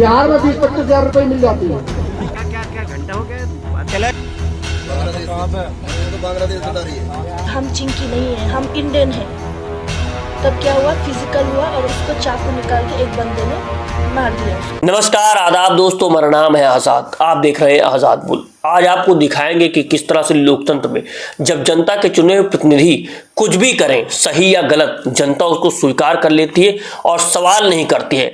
बिहार में 20-25 हजार रुपए मिल जाती है। क्या घंटा हो गया? बांग्लादेश बता रही है। हम चिंकी नहीं है, हम इंडियन हैं। तब क्या हुआ, फिजिकल हुआ और उसको चाकू निकाल के एक बंदे ने मार दिया। नमस्कार आदाब दोस्तों, मेरा नाम है आज़ाद। आप देख रहे हैं आज़ाद बुल। आज आपको दिखाएंगे कि किस तरह से लोकतंत्र में जब जनता के चुने हुए प्रतिनिधि कुछ भी करें, सही या गलत, जनता उसको स्वीकार कर लेती है और सवाल नहीं करती है।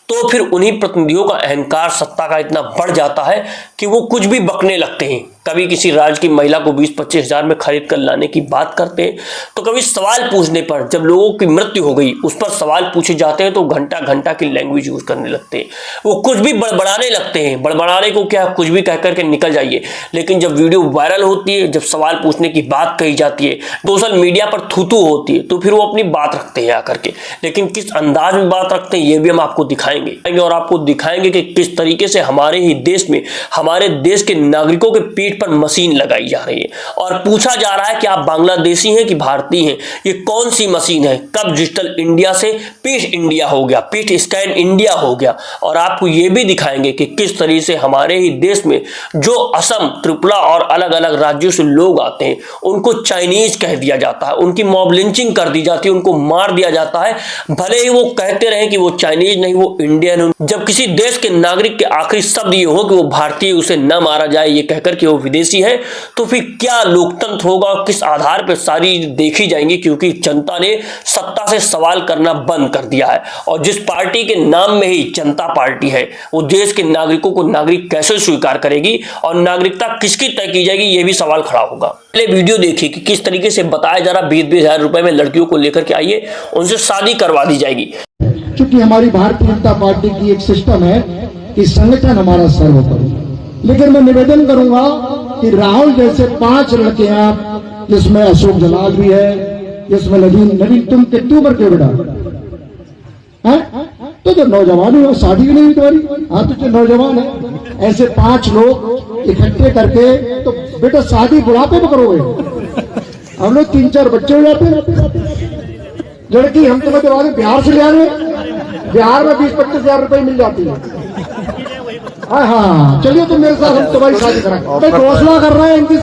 तो फिर उन्हीं प्रतिनिधियों का अहंकार सत्ता का इतना बढ़ जाता है कि वो कुछ भी बकने लगते हैं। कभी किसी राज्य की महिला को 20-25 हजार में खरीद कर लाने की बात करते हैं, तो कभी सवाल पूछने पर, जब लोगों की मृत्यु हो गई उस पर सवाल पूछे जाते हैं तो घंटा घंटा की लैंग्वेज यूज करने लगते हैं। वो कुछ भी बड़बड़ाने लगते हैं। बड़बड़ाने को क्या, कुछ भी कह करके निकल जाइए, लेकिन जब वीडियो वायरल होती है, जब सवाल पूछने की बात कही जाती है, सोशल मीडिया पर थू होती है, तो फिर वो अपनी बात रखते हैं आकर के। लेकिन किस अंदाज में बात रखते हैं ये भी हम आपको दिखाएंगे और आपको दिखाएंगे कि किस तरीके से हमारे ही देश में, हमारे देश के नागरिकों के पेट पर मशीन लगाई जा रही है और पूछा जा रहा है कि आप बांग्लादेशी हैं कि भारतीय हैं। ये कौन सी मशीन है? कब डिजिटल इंडिया से पीठ इंडिया हो गया, पीठ स्कैन इंडिया हो गया। और आपको ये भी दिखाएंगे कि किस तरीके से हमारे ही देश में जो असम, त्रिपुरा और अलग अलग राज्यों से लोग आते हैं उनको चाइनीज कह दिया जाता है, उनकी मॉब लिंचिंग कर दी जाती है, उनको मार दिया जाता है। भले ही वो कहते रहे कि वो चाइनीज नहीं, वो इंडियन। जब किसी देश के नागरिक के आखिरी शब्द ये हो कि वो भारतीय, उसे न मारा जाए ये कहकर कि वो विदेशी है, तो फिर क्या लोकतंत्र होगा, किस आधार पर सारी देखी जाएंगी। क्योंकि जनता ने सत्ता से सवाल करना बंद कर दिया है और जिस पार्टी के नाम में ही जनता पार्टी है, वो देश के नागरिकों को नागरिक कैसे स्वीकार करेगी और नागरिकता किसकी तय की जाएगी, ये भी सवाल खड़ा होगा। पहले वीडियो देखिए कि किस तरीके से बताया जा रहा 20-20 हजार रुपए में लड़कियों को लेकर के आइए, उनसे शादी करवा दी जाएगी। क्योंकि हमारी भारतीय जनता पार्टी की एक सिस्टम है कि संगठन हमारा सर्वोपरि। लेकिन मैं निवेदन करूंगा कि राहुल जैसे 5 लड़के हैं, जिसमें अशोक जलाल भी है, जिसमें नवीन तुम कितनी उम्र के बेटा है? तो नौजवान हो, शादी भी नहीं हुई तुम्हारी। हाँ, तो जो नौजवान है, ऐसे 5 लोग इकट्ठे करके तो बेटा शादी बुढ़ापे में करोगे। हम लोग 3-4 बच्चे हो जाते हैं। लड़की हम तुम्हें दिवा दें, बिहार से ले आए, बिहार में 20-25 हजार रुपए मिल जाती है। हाँ, चलिए तुम मेरे साथ, हम तुम्हारी शादी कराएंगे। घोषणा कर रहे हैं इनकी।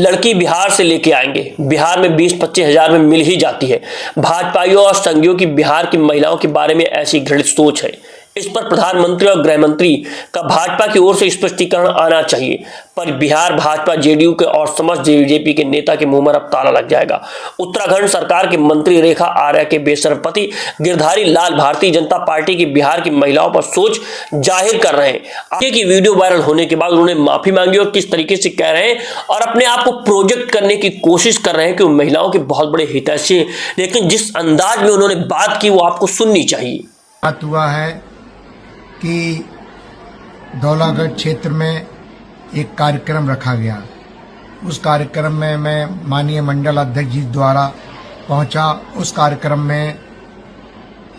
लड़की बिहार से लेके आएंगे, बिहार में 20-25 हजार में मिल ही जाती है। भाजपाइयों और संघियों की बिहार की महिलाओं के बारे में ऐसी घृणित सोच है। इस पर प्रधानमंत्री और गृह मंत्री का भाजपा की ओर से स्पष्टीकरण आना चाहिए। पर बिहार भाजपा, जेडीयू के और समस्त बीजेपी के नेता के मुंह में अब ताला लग जाएगा। उत्तराखंड सरकार की मंत्री रेखा आर्या के बेशर्म पति गिरधारी लाल भारतीय जनता पार्टी की बिहार की महिलाओं पर सोच जाहिर कर रहे हैं। आगे की वीडियो वायरल होने के बाद उन्होंने माफी मांगी और किस तरीके से कह रहे हैं और अपने आप को प्रोजेक्ट करने की कोशिश कर रहे हैं कि वो महिलाओं के बहुत बड़े हितैषी हैं। लेकिन जिस अंदाज में उन्होंने बात की वो आपको सुननी चाहिए। बात हुआ है कि धौलागढ़ क्षेत्र में एक कार्यक्रम रखा गया। उस कार्यक्रम में मैं माननीय मंडल अध्यक्ष जी द्वारा पहुंचा। उस कार्यक्रम में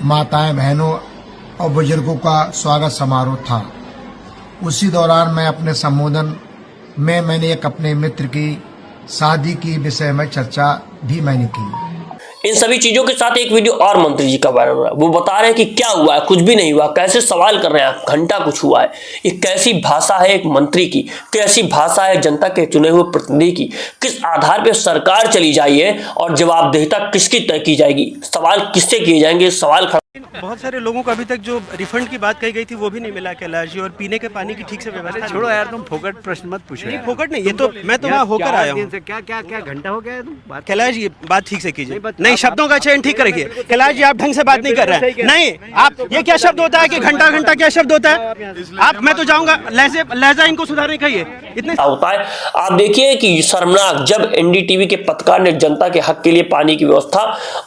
माताएं, बहनों और बुजुर्गों का स्वागत समारोह था। उसी दौरान मैं अपने संबोधन में मैंने एक अपने मित्र की शादी की विषय में चर्चा भी मैंने की। इन सभी चीजों के साथ एक वीडियो और मंत्री जी का वायरल हो रहा है। वो बता रहे हैं कि क्या हुआ है, कुछ भी नहीं हुआ। कैसे सवाल कर रहे हैं आप, घंटा कुछ हुआ है। ये कैसी भाषा है एक मंत्री की, कैसी भाषा है जनता के चुने हुए प्रतिनिधि की। किस आधार पर सरकार चली जाई है और जवाबदेहिता किसकी तय की जाएगी, सवाल किससे किए जाएंगे, सवाल खड़ा। बहुत सारे लोगों को अभी तक जो रिफंड की बात कही गई थी वो भी नहीं मिला कैलाश जी, और पीने के पानी की ठीक से व्यवस्था। छोड़ो यार, तुम फोकट प्रश्न मत पूछो। नहीं, फोकट नहीं, ये तो मैं तो वहाँ होकर आया हूँ। क्या घंटा हो गया तुम? कैलाश जी बात ठीक से कीजिए। नहीं, शब्दों का चयन ठीक करिए। कैलाश जी आप ढंग से बात नहीं कर रहे हैं। नहीं, आप ये क्या शब्द होता है कि घंटा घंटा क्या शब्द होता है? आप, मैं तो जाऊंगा, लहजा इनको सुधारने खाइए। इतने होता है। आप देखिए कि शर्मनाक, जब एनडीटीवी के पत्रकार ने जनता के हक के लिए पानी की व्यवस्था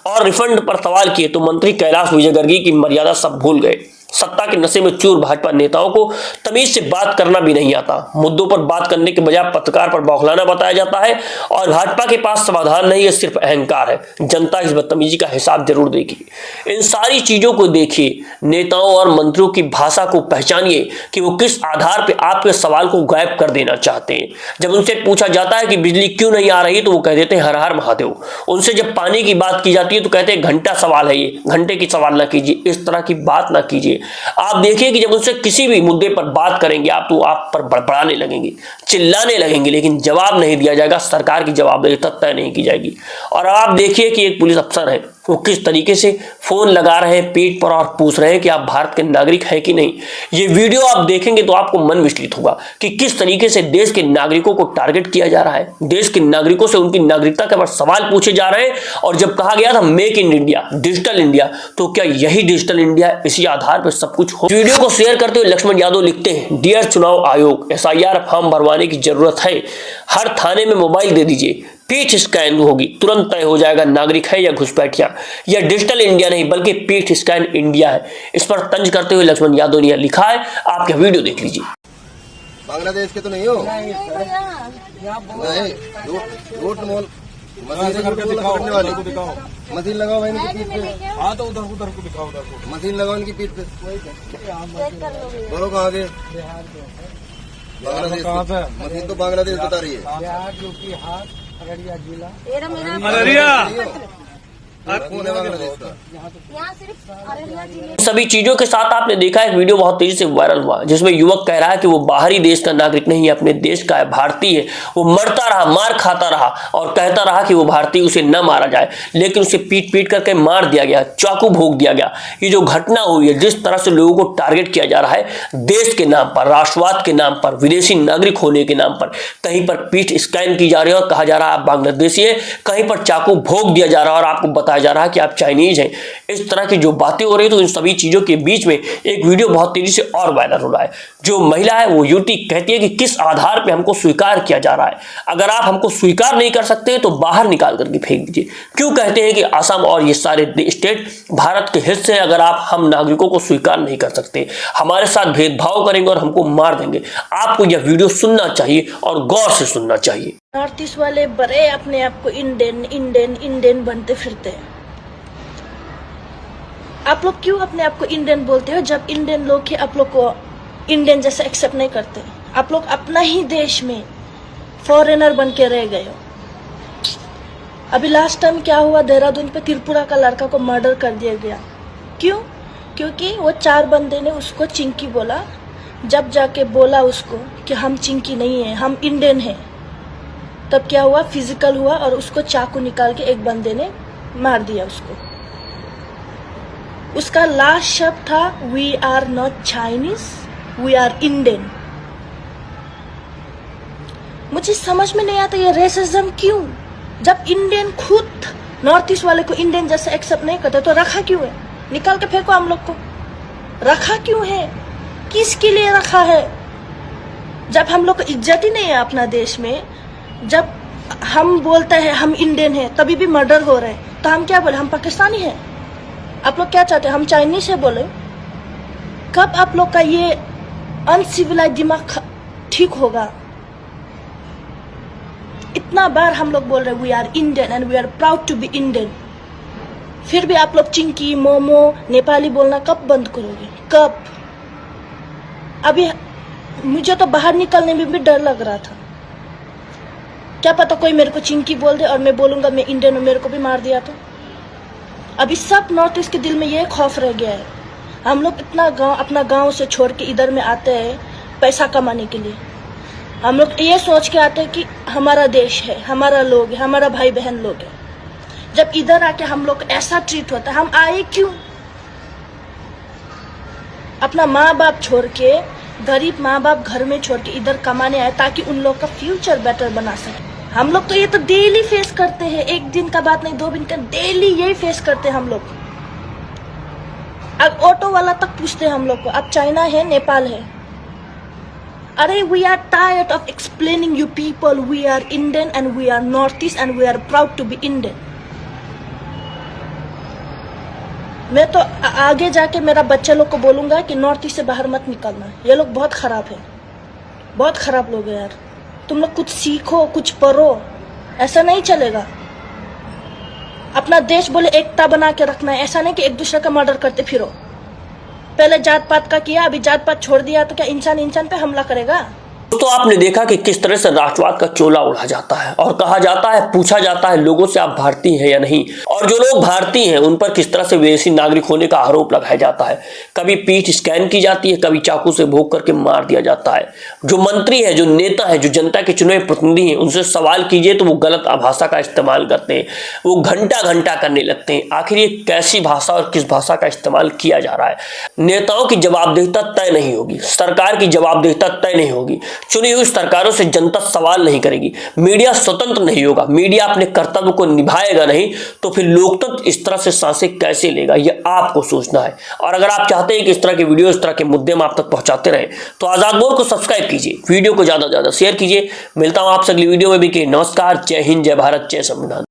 और रिफंड पर सवाल किए तो मंत्री कैलाश विजयवर्गीय की मर्यादा सब भूल गए। सत्ता के नशे में चूर भाजपा नेताओं को तमीज से बात करना भी नहीं आता। मुद्दों पर बात करने के बजाय पत्रकार पर बौखलाना बताया जाता है और भाजपा के पास समाधान नहीं है, सिर्फ अहंकार है। जनता इस बदतमीजी का हिसाब जरूर देगी। इन सारी चीजों को देखिए, नेताओं और मंत्रियों की भाषा को पहचानिए कि वो किस आधार पर आपके सवाल को गायब कर देना चाहते हैं। जब उनसे पूछा जाता है कि बिजली क्यों नहीं आ रही तो वो कह देते हैं हर हर महादेव। उनसे जब पानी की बात की जाती है तो कहते हैं घंटा सवाल है, ये घंटे की सवाल ना कीजिए, इस तरह की बात ना कीजिए। आप देखिए कि जब उनसे किसी भी मुद्दे पर बात करेंगे आप तो आप पर बड़बड़ाने लगेंगे, चिल्लाने लगेंगे, लेकिन जवाब नहीं दिया जाएगा, सरकार की जवाबदेही तय नहीं की जाएगी। और आप देखिए कि एक पुलिस अफसर है, वो किस तरीके से फोन लगा रहे हैं पीठ पर और पूछ रहे हैं कि आप भारत के नागरिक हैं कि नहीं। ये वीडियो आप देखेंगे तो आपको मन विचलित होगा कि किस तरीके से देश के नागरिकों को टारगेट किया जा रहा है। देश के नागरिकों से उनकी नागरिकता के बाद सवाल पूछे जा रहे हैं। और जब कहा गया था make in India, digital India, तो क्या यही डिजिटल इंडिया, इसी आधार पर सब कुछ हो। वीडियो को शेयर करते हुए लक्ष्मण यादव लिखते हैं, डियर चुनाव आयोग, SIR फॉर्म भरवाने की जरूरत है। हर थाने में मोबाइल दे दीजिए, पीठ स्कैन होगी, तुरंत तय हो जाएगा नागरिक है या घुसपैठिया। यह डिजिटल इंडिया नहीं बल्कि पीठ स्कैन इंडिया है। इस पर तंज करते हुए लक्ष्मण यादव ने लिखा है, आप यह वीडियो देख लीजिए। बांग्लादेश के तो नहीं हो? नहीं, झूठ मोल मशीन करने वाली मशीन लगाओ भाई इनकी पीठ पे। हाँ तो उधर को दिखाओ, उधर को मशीन लगाओ इनकी पीठ पे। बोलो कहाँ के? बांग्लादेश मशीन तो बांग्लादेश बता रही है। बिहार, यूपी, अररिया जिला, अररिया सभी चीजों के साथ आपने देखा एक वीडियो बहुत तेजी से वायरल हुआ जिसमें युवक कह रहा है कि वो बाहरी देश का नागरिक नहीं है, अपने देश का है, भारतीय है। वो मरता रहा, मार खाता रहा और कहता रहा कि वो भारतीय, उसे न मारा जाए, लेकिन उसे पीट पीट करके मार दिया गया, चाकू भोंक दिया गया। ये जो घटना हुई है, जिस तरह से लोगों को टारगेट किया जा रहा है देश के नाम पर, राष्ट्रवाद के नाम पर, विदेशी नागरिक होने के नाम पर, कहीं पर पीठ स्कैन की जा रही है और कहा जा रहा है आप बांग्लादेशी है, कहीं पर चाकू भोंक दिया जा रहा है और आपको बताया जा रहा है कि आप चाइनीज हैं। इस तरह की जो बातें हो रही है, तो इन सभी चीजों के बीच में एक वीडियो बहुत तेजी से और वायरल हो रहा है। जो महिला है वो युवती कहती है कि किस आधार पे हमको स्वीकार किया जा रहा है। अगर आप हमको स्वीकार नहीं कर सकते तो बाहर निकाल करके फेंक दीजिए। क्यों कहते हैं कि असम और ये सारे स्टेट भारत के हिस्से हैं? अगर आप हम नागरिकों को स्वीकार नहीं कर सकते, हमारे साथ भेदभाव करेंगे और हमको मार देंगे। आपको यह वीडियो सुनना चाहिए और गौर से सुनना चाहिए। नॉर्थ ईस्ट वाले बड़े अपने आप को इंडियन इंडियन इंडियन बनते फिरते हैं। आप लोग क्यों अपने आप को इंडियन बोलते हो जब इंडियन लोग ही आप लोग को इंडियन जैसे एक्सेप्ट नहीं करते? आप लोग अपना ही देश में फॉरेनर बन के रह गए हो। अभी लास्ट टाइम क्या हुआ, देहरादून पे त्रिपुरा का लड़का को मर्डर कर दिया गया। क्यों? क्योंकि वो 4 बंदे ने उसको चिंकी बोला। जब जाके बोला उसको कि हम चिंकी नहीं है, हम इंडियन हैं, तब क्या हुआ, फिजिकल हुआ और उसको चाकू निकाल के एक बंदे ने मार दिया उसको। उसका लास्ट शब्द था we are not Chinese, we are Indian. मुझे समझ में नहीं आता ये रेसिज्म क्यों? जब इंडियन खुद नॉर्थ ईस्ट वाले को इंडियन जैसे एक्सेप्ट नहीं करते तो रखा क्यों है? निकाल के फेंको हम लोग को। रखा क्यों है? किसके लिए रखा है? जब हम लोग को इज्जत ही नहीं है अपना देश में, जब हम बोलते हैं हम इंडियन हैं तभी भी मर्डर हो रहे हैं, तो हम क्या बोले? हम पाकिस्तानी हैं। आप लोग क्या चाहते हैं? हम चाइनीज है बोले? कब आप लोग का ये अनसिविलाइज दिमाग ठीक होगा? इतना बार हम लोग बोल रहे हैं we are Indian and we are proud to be Indian, फिर भी आप लोग चिंकी, मोमो, नेपाली बोलना कब बंद करोगे? कब? अभी मुझे तो बाहर निकलने में भी डर लग रहा था। क्या पता कोई मेरे को चिंकी बोल दे और मैं बोलूंगा मैं इंडियन हूं, मेरे को भी मार दिया तो। अभी सब नॉर्थ ईस्ट के दिल में ये खौफ रह गया है। हम लोग इतना अपना गांव से छोड़ के इधर में आते हैं पैसा कमाने के लिए। हम लोग ये सोच के आते हैं कि हमारा देश है, हमारा लोग है, हमारा भाई बहन लोग है। जब इधर आके हम लोग ऐसा ट्रीट होता है, हम आए क्यों? अपना माँ बाप छोड़ के, गरीब माँ बाप घर में छोड़ के इधर कमाने आए ताकि उन लोग का फ्यूचर बेटर बना सके। हम लोग तो ये तो डेली फेस करते हैं, एक दिन का बात नहीं, 2 दिन का, डेली यही फेस करते हैं हम लोग। अब ऑटो वाला तक पूछते हैं हम लोग को आप चाइना है, नेपाल है? अरे we are tired of explaining you people we are Indian and we are North East and we are proud to be Indian. मैं तो आगे जाके मेरा बच्चे लोग को बोलूंगा कि नॉर्थ ईस्ट से बाहर मत निकलना, ये लोग बहुत खराब है, बहुत खराब लोग हैं यार। तुम लोग कुछ सीखो, कुछ पढ़ो, ऐसा नहीं चलेगा। अपना देश बोले एकता बना के रखना है, ऐसा नहीं कि एक दूसरे का मर्डर करते फिरो। पहले जात पात का किया, अभी जात पात छोड़ दिया तो क्या इंसान इंसान पे हमला करेगा? दोस्तों आपने देखा कि किस तरह से राष्ट्रवाद का चोला उड़ा जाता है और कहा जाता है, पूछा जाता है लोगों से आप भारतीय हैं या नहीं, और जो लोग भारतीय हैं उन पर किस तरह से विदेशी नागरिक होने का आरोप लगाया जाता है। कभी पीठ स्कैन की जाती है, कभी चाकू से भोंक करके मार दिया जाता है। जो मंत्री है, जो नेता है, जो जनता के चुने प्रतिनिधि हैं, उनसे सवाल कीजिए तो वो गलत भाषा का इस्तेमाल करते हैं, वो घंटा घंटा करने लगते हैं। आखिर ये कैसी भाषा और किस भाषा का इस्तेमाल किया जा रहा है? नेताओं की जवाबदेहिता तय नहीं होगी, सरकार की जवाबदेहिता तय नहीं होगी, चुनी हुई सरकारों से जनता सवाल नहीं करेगी, मीडिया स्वतंत्र नहीं होगा, मीडिया अपने कर्तव्य को निभाएगा नहीं, तो फिर लोकतंत्र इस तरह से सांसें कैसे लेगा? यह आपको सोचना है। और अगर आप चाहते हैं कि इस तरह के वीडियो, इस तरह के मुद्दे हम आप तक पहुंचाते रहें तो आजाद बोल को सब्सक्राइब कीजिए, वीडियो को ज्यादा से ज्यादा शेयर कीजिए। मिलता हूं आपसे अगली वीडियो में भी। नमस्कार, जय हिंद, जय भारत, जय संविधान।